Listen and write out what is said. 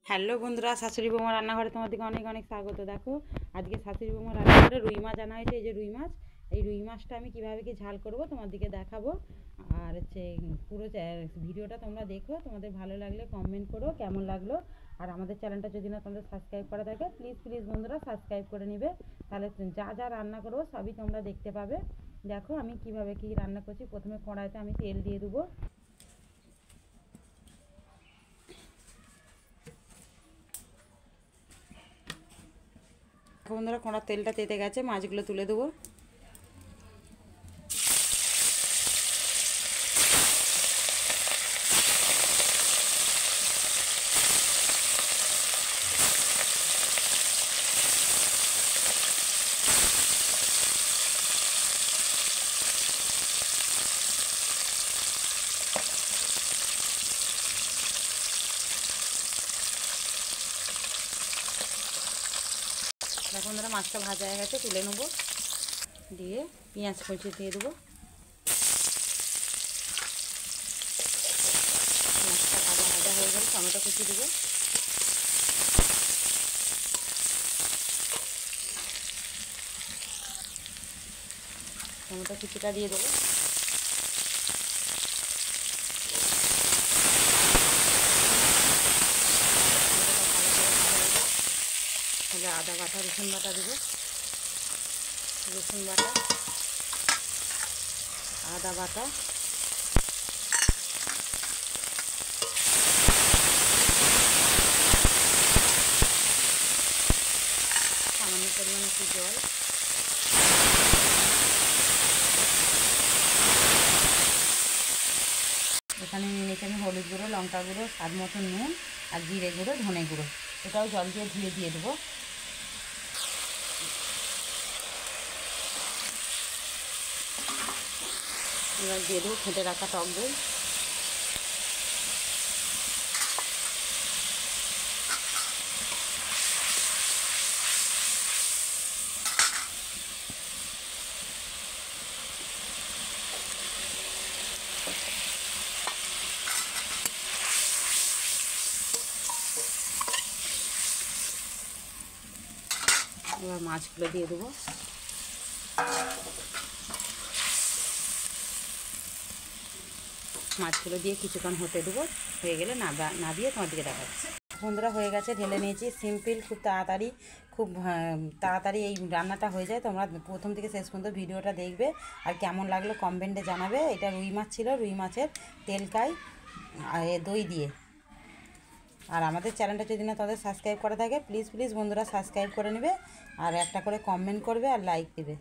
Hello বন্ধুরা, শাশুড়ি বৌমা রান্নাঘরে তোমাদেরকে অনেক অনেক স্বাগত। দেখো আজকে শাশুড়ি বৌমা রান্নাঘরে রুই মাছ আনা হয়েছে। এই যে রুই মাছ, এই রুই মাছটা আমি কীভাবে কি ঝাল করব তোমাদেরকে দেখাবো। আর হচ্ছে পুরো ভিডিওটা তোমরা দেখো, তোমাদের ভালো লাগলে কমেন্ট করো কেমন লাগলো। আর আমাদের চ্যানেলটা যদি না তোমাদের সাবস্ক্রাইব করা থাকে, প্লিজ প্লিজ বন্ধুরা সাবস্ক্রাইব করে নিবে, তাহলে যা যা রান্না করবো সবই তোমরা দেখতে পাবে। দেখো আমি কিভাবে কি রান্না করছি। প্রথমে কড়াইতে আমি তেল দিয়ে দেবো। বন্ধুরা কড়ার তেলটা তেতে গেছে, মাছগুলো তুলে দেবো। এখন ধরো মাছটা ভাজা হয়ে গেছে, তুলে নেবো। দিয়ে পেঁয়াজ কুচি দিয়ে দেবো। মাছটা ভাজা ভাজা হয়ে গেলে টমেটো কুচি দেবো। টমেটো কুচিটা দিয়ে দেবো। তাহলে আদা বাটা রসুন বাটা দেবো। রসুন বাটা, আদা বাটা, সামান্য পরিমাণে একটু জল, এখানে নিয়ে নিয়েছি আমি হলুদ গুঁড়ো, লঙ্কা গুঁড়ো, স্বাদ মতো নুন আর জিরে গুঁড়ো, ধনে গুঁড়ো। এটাও জল দিয়ে ধুয়ে দিয়ে দেবো। এবার দিয়ে দেবো ফেটে রাখা টক দই। এবার মাছগুলো দিয়ে দেবো। মাছগুলো দিয়ে কিছুক্ষণ হতে দেবো। হয়ে গেলে না দিয়ে তোমাদেরকে দেখাচ্ছি। বন্ধুরা হয়ে গেছে, ঢেলে নিয়েছি। সিম্পল, খুব তাড়াতাড়ি, খুব তাড়াতাড়ি এই রান্নাটা হয়ে যায়। তোমরা প্রথম থেকে শেষ পর্যন্ত ভিডিওটা দেখবে আর কেমন লাগলো কমেন্টে জানাবে। এটা রুই মাছ ছিল, রুই মাছের তেলকাই দই দিয়ে। আর আমাদের চ্যানেলটা যদি না তাদের সাবস্ক্রাইব করা থাকে, প্লিজ প্লিজ বন্ধুরা সাবস্ক্রাইব করে নেবে আর একটা করে কমেন্ট করবে আর লাইক দেবে।